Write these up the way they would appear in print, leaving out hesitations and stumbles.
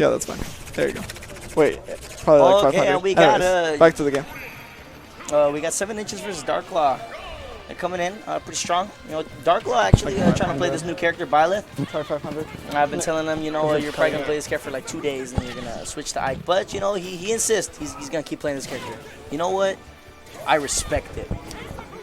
Yeah, that's fine. There you go. Wait, probably like 500. And we got back to the game. we got 7 inches versus Darklaw. They're coming in pretty strong. You know, Darklaw actually trying to play this new character, Byleth. Try 500. I've been telling him, you know, you're probably gonna play this character for like 2 days, and you're gonna switch to Ike. But you know, he insists. He's gonna keep playing this character. You know what? I respect it.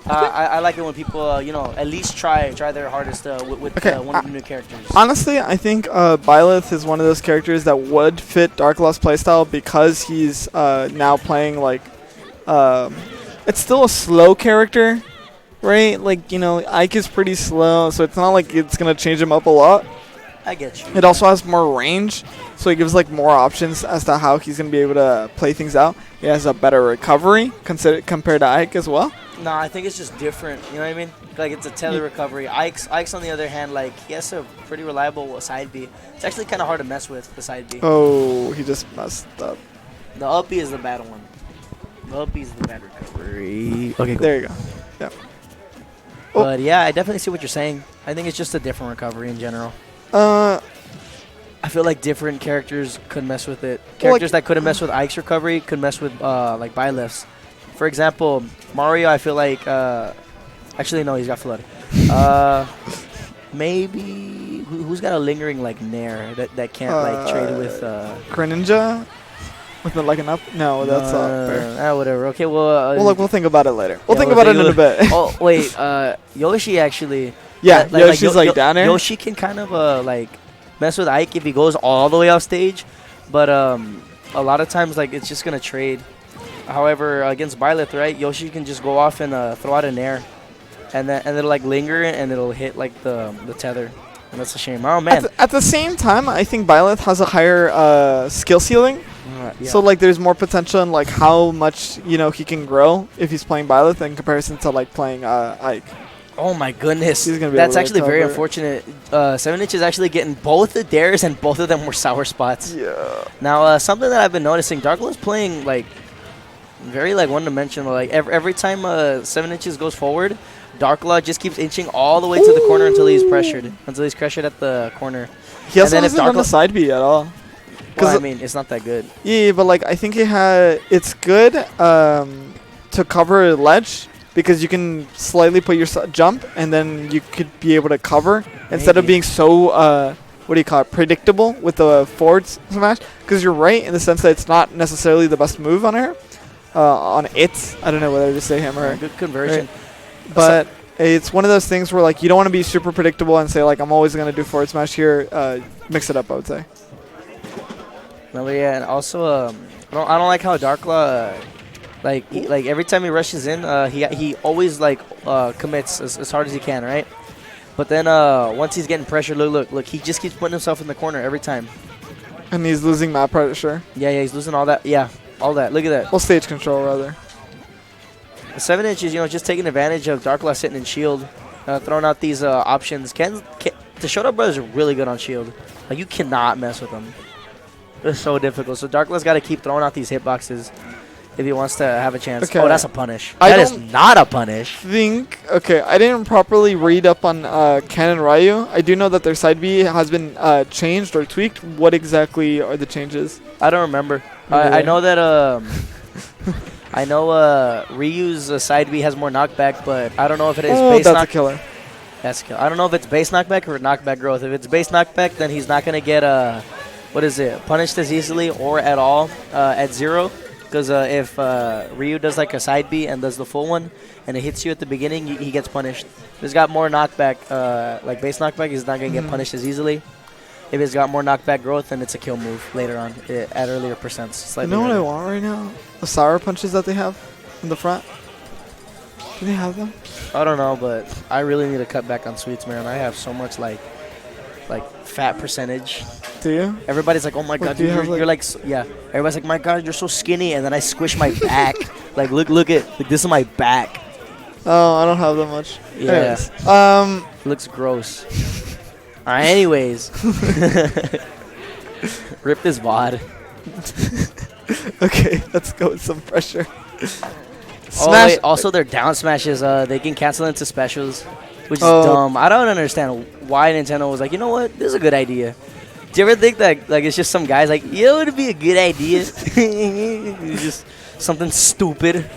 I like it when people, you know, at least try their hardest with one of the new characters. Honestly, I think Byleth is one of those characters that would fit Darklaw's playstyle because he's now playing like it's still a slow character, right? Like, you know, Ike is pretty slow, so it's not like it's gonna change him up a lot. I get you. It also has more range, so it gives like more options as to how he's gonna be able to play things out. He has a better recovery compared to Ike as well. No, I think it's just different. You know what I mean? Like, it's a tele recovery. Ike's on the other hand, like, he has a pretty reliable side B. It's actually kind of hard to mess with the side B. Oh, he just messed up. The up B is the bad one. The up B is the bad recovery. Okay, cool. There you go. Yeah. But yeah, I definitely see what you're saying. I think it's just a different recovery in general. I I feel like different characters could mess with it. Characters that couldn't mess with Ike's recovery could mess with like Byleth's. For example, Mario, I feel like actually no, he's got flood. Maybe who's got a lingering like Nair that can't like trade with Greninja? With like an up? No, that's fair. Whatever. Okay, well look, we'll think about it later. We'll think about it in a bit. Oh wait, Yoshi actually. Yeah, Yoshi's like down there. Yoshi can kind of like mess with Ike if he goes all the way off stage, but a lot of times like it's just gonna trade. However, against Byleth, right, Yoshi can just go off and throw out an air, and it'll like linger and it'll hit like the tether, and that's a shame. Oh man! At the same time, I think Byleth has a higher skill ceiling, yeah. So like there's more potential in like how much he can grow if he's playing Byleth in comparison to like playing Ike. Oh my goodness, He's gonna be that's able to actually very recover. unfortunate. 7 inches actually getting both the dares, and both of them were sour spots. Yeah. Now something that I've been noticing, Darklaw's playing like very like one-dimensional. Like every time 7 inches goes forward, Darklaw just keeps inching all the way to the corner until he's pressured. Until he's pressured at the corner. He also hasn't done the side B at all. Well, I mean, it's not that good. Yeah, but like I think it's good to cover a ledge because you can slightly put your jump and then you could be able to cover instead of being so what do you call it, predictable with the forward smash. Because you're right in the sense that it's not necessarily the best move on her. On it, I don't know whether to say him or her. Good conversion. Right. But it's one of those things where like you don't want to be super predictable and say like I'm always gonna do forward smash here. Mix it up, I would say. No, but yeah, and also I don't like how Darklaw like every time he rushes in, he always like commits as hard as he can, right? But then once he's getting pressure, look, he just keeps putting himself in the corner every time. And he's losing map pressure. Yeah, he's losing all that. Yeah. All that. Look at that. Well, stage control, rather. The 7 inches, just taking advantage of Darklaw sitting in shield, throwing out these options. The Shoto brothers are really good on shield. Like, you cannot mess with them. They're so difficult. So Darklaw's got to keep throwing out these hitboxes if he wants to have a chance. Okay. Oh, that's a punish. That is not a punish. I didn't properly read up on Ken and Ryu. I do know that their side B has been changed or tweaked. What exactly are the changes? I don't remember. I know that Ryu's side B has more knockback, but I don't know if it is base knockback. That's a killer. That's a killer. I don't know if it's base knockback or knockback growth. If it's base knockback, then he's not going to get punished as easily or at all at 0. Because if Ryu does like a side B and does the full one and it hits you at the beginning, he gets punished. If he's got more knockback, like base knockback, he's not going to get punished as easily. If it's got more knockback growth, then it's a kill move later on at earlier percents. You know what I want right now? The sour punches that they have in the front. Do they have them? I don't know, but I really need to cut back on sweets, man. I have so much like fat percentage. Do you? Everybody's like, oh my god, dude, you're like, yeah. Everybody's like, my god, you're so skinny, and then I squish my back. Like, look at, like, this is my back. Oh, I don't have that much. Yeah. Anyways, looks gross. All right, anyways. Rip this VOD. Okay, let's go with some pressure. Smash. Wait, also, their down smashes, they can cancel into specials, which is dumb. I don't understand why Nintendo was like, you know what, this is a good idea. Do you ever think that like it's just some guys like, yo, it'd be a good idea? It's just something stupid.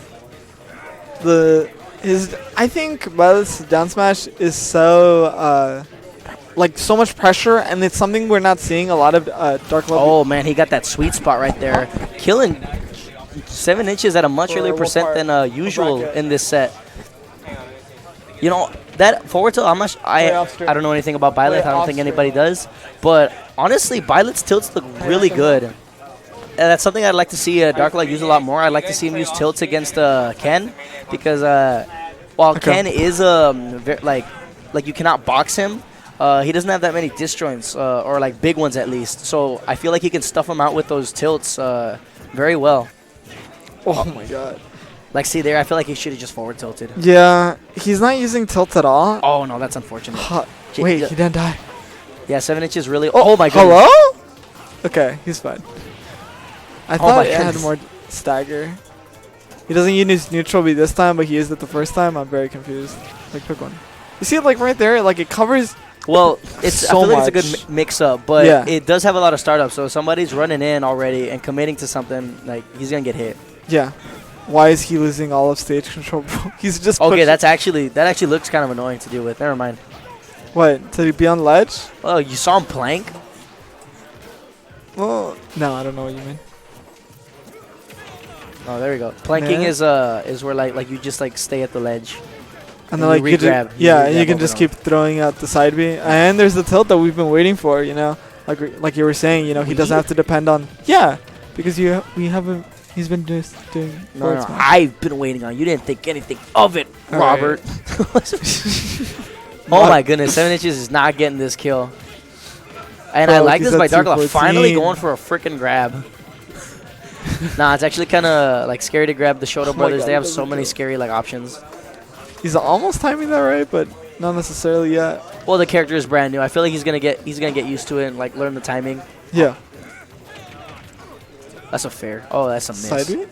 I think Byleth's down smash is so like so much pressure, and it's something we're not seeing a lot of Darklaw. Oh man, he got that sweet spot right there, killing 7 inches at a much earlier percent than usual in this set. You know, that forward tilt, I don't know anything about Byleth. I don't think anybody does. But honestly, Byleth's tilts look really good. And that's something I'd like to see Darklaw use a lot more. I'd like to see him use tilts against Ken. Because while Ken is like you cannot box him, he doesn't have that many disjoints, or like big ones at least. So I feel like he can stuff him out with those tilts very well. Oh my god. Like, see there, I feel like he should have just forward tilted. Yeah, he's not using tilt at all. Oh, no, that's unfortunate. Wait, he didn't die. Yeah, 7 inches really. Oh, my goodness. Hello? Okay, he's fine. I thought it had more stagger. He doesn't use neutral B this time, but he used it the first time. I'm very confused. Like, pick one. You see it, like, right there? Like, it covers... Well, I feel like it's a good mix-up, but it does have a lot of startups. So if somebody's running in already and committing to something, like, he's going to get hit. Yeah. Why is he losing all of stage control? He's just okay. That actually looks kind of annoying to deal with. Never mind. What? To be on ledge? Oh, you saw him plank? Well, no, I don't know what you mean. Oh, there we go. Planking is where like you just like stay at the ledge. And then like you re-grab. Yeah, and you can just keep throwing out the side B. And there's the tilt that we've been waiting for. You know, like you were saying. You know, he doesn't have to depend on. Yeah, because we haven't. He's been just doing. No, I've been waiting on. You didn't think anything of it, Robert. Oh my goodness, 7 inches is not getting this kill. And I like this by Darklaw finally going for a freaking grab. Nah, it's actually kind of like scary to grab the Shoto brothers. They have so many scary like options. He's almost timing that right, but not necessarily yet. Well, the character is brand new. I feel like he's gonna get used to it and like learn the timing. Yeah. That's a fair. Oh, that's a miss. Side B?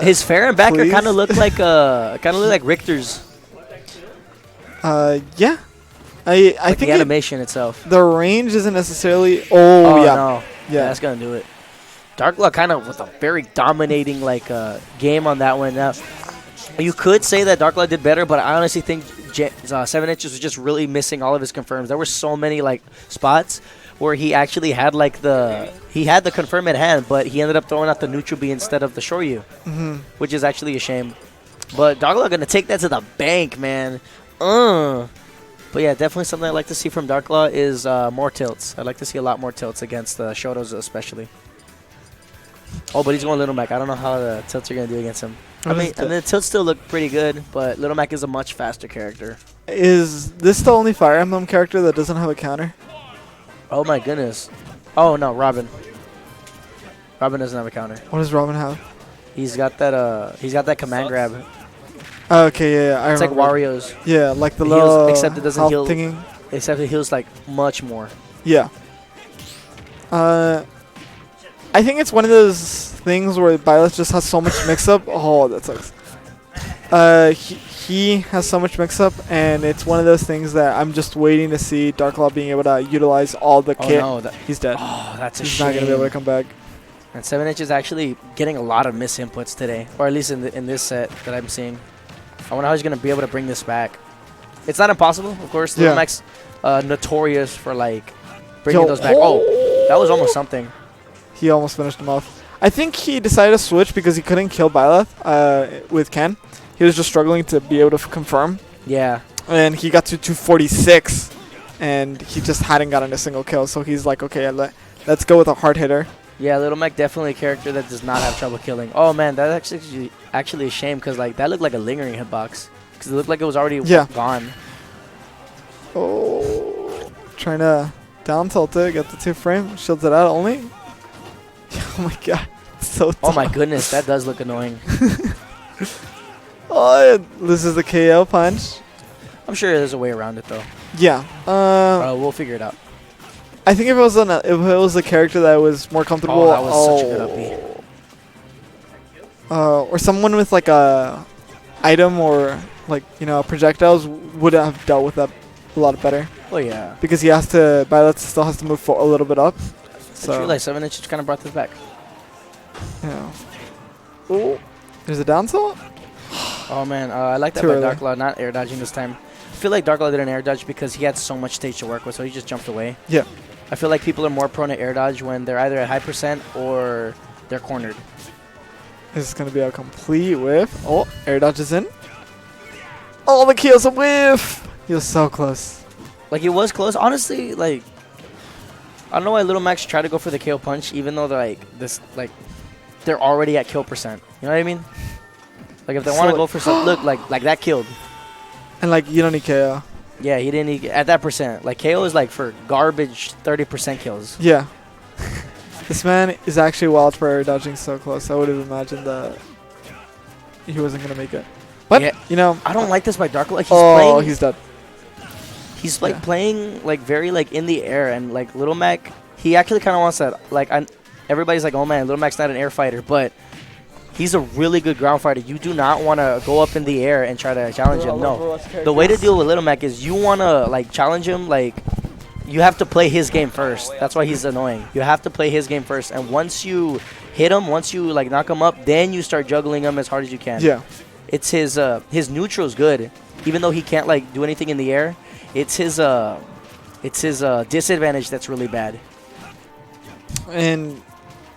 His fair and backer kind of look like Richter's. Yeah. I think the animation itself. The range isn't necessarily. Oh yeah. No. Yeah, that's gonna do it. Darklaw kind of with a very dominating like game on that one. Now, you could say that Darklaw did better, but I honestly think 7 inches was just really missing all of his confirms. There were so many like spots where he actually had like the confirm at hand, but he ended up throwing out the neutral B instead of the Shoryu, which is actually a shame. But Darklaw gonna take that to the bank, man. But yeah, definitely something I'd like to see from Darklaw is more tilts. I'd like to see a lot more tilts against the Shotos especially. Oh, but he's going Little Mac. I don't know how the tilts are gonna do against him. I mean, the tilts still look pretty good, but Little Mac is a much faster character. Is this the only Fire Emblem character that doesn't have a counter? Oh my goodness. Oh no, Robin. Robin doesn't have a counter. What does Robin have? He's got that command grab. Okay, yeah, I it's remember. Like Wario's. Yeah, like the little except it doesn't heal. Thingy. Except it heals like much more. Yeah. I think it's one of those things where Byleth just has so much mix-up. Oh, that sucks. He has so much mix-up, and it's one of those things that I'm just waiting to see Darklaw being able to utilize all the kit. No, he's dead. Oh, that's a He's shame. not going to be able to come back. And 7 inches actually getting a lot of misinputs today, or at least in this set that I'm seeing. I wonder how he's going to be able to bring this back. It's not impossible, of course. Little Mac's notorious for like bringing those back. Oh, that was almost something. He almost finished him off. I think he decided to switch because he couldn't kill Byleth with Ken. He was just struggling to be able to confirm. Yeah. And he got to 246, and he just hadn't gotten a single kill. So he's like, okay, let's go with a hard hitter. Yeah, Little Mac definitely a character that does not have trouble killing. Oh man, that's actually a shame because like that looked like a lingering hitbox because it looked like it was already gone. Oh, trying to down tilt it, get the 2 frame, shields it out only. Oh my god, it's so tough. Oh my goodness, that does look annoying. Oh, it loses the KO punch. I'm sure there's a way around it though. Yeah. We'll figure it out. I think if it was a character that was more comfortable. Oh, that was such a good up B. Or someone with like a item or like projectiles would have dealt with that a lot better. Oh yeah. Because he has to. Byleth still has to move a little bit up. So I realized 7-inch just kind of brought this back. yeah. Oh, there's a down tilt. Oh man, I like that Too by early. Darklaw, not air dodging this time. I feel like Darklaw did an air dodge because he had so much stage to work with, so he just jumped away. Yeah. I feel like people are more prone to air dodge when they're either at high percent or they're cornered. This is gonna be a complete whiff. Oh, air dodge is in. Oh, the kill's a whiff. He was so close. Like, it was close. Honestly, like, I don't know why Little Max tried to go for the KO punch, even though they're they're already at kill percent. You know what I mean? Like, if they want to go for some, look, like that killed. And like you don't need KO. Yeah, he didn't need, at that percent. Like, KO is like for garbage 30% kills. Yeah. This man is actually wild for air dodging so close. I would have imagined that he wasn't gonna make it. But Yeah. you know. I don't like this by Darklaw. Like, He's dead. He's like playing like very like in the air, and like Little Mac, he actually kind of wants that. Like, everybody's like, oh man, Little Mac's not an air fighter, but he's a really good ground fighter. You do not want to go up in the air and try to challenge him. No, the way to deal with Little Mac is you want to like challenge him. Like, you have to play his game first. That's why he's annoying. You have to play his game first, and once you hit him, once you like knock him up, then you start juggling him as hard as you can. Yeah. It's his neutral's good, even though he can't like do anything in the air. It's his disadvantage that's really bad. And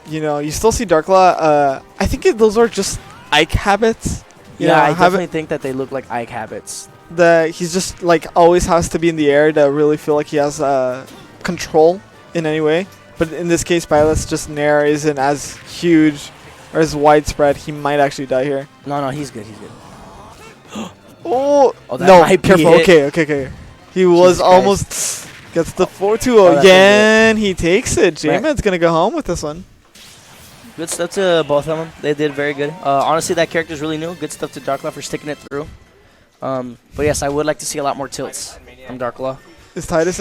you know, you still see Darklaw. I think those are just Ike habits. You know, I definitely think that they look like Ike habits. That he's just like always has to be in the air to really feel like he has control in any way. But in this case, Byleth just Nair isn't as huge or as widespread. He might actually die here. No, he's good. He's good. Oh, Oh, that no, might be careful. it. Okay. He was almost gets the 4-2 again. He takes it. Jmed's gonna go home with this one. Good stuff to both of them. They did very good. Honestly, that character's really new. Good stuff to Darklaw for sticking it through. But yes, I would like to see a lot more tilts from Darklaw. Is Titus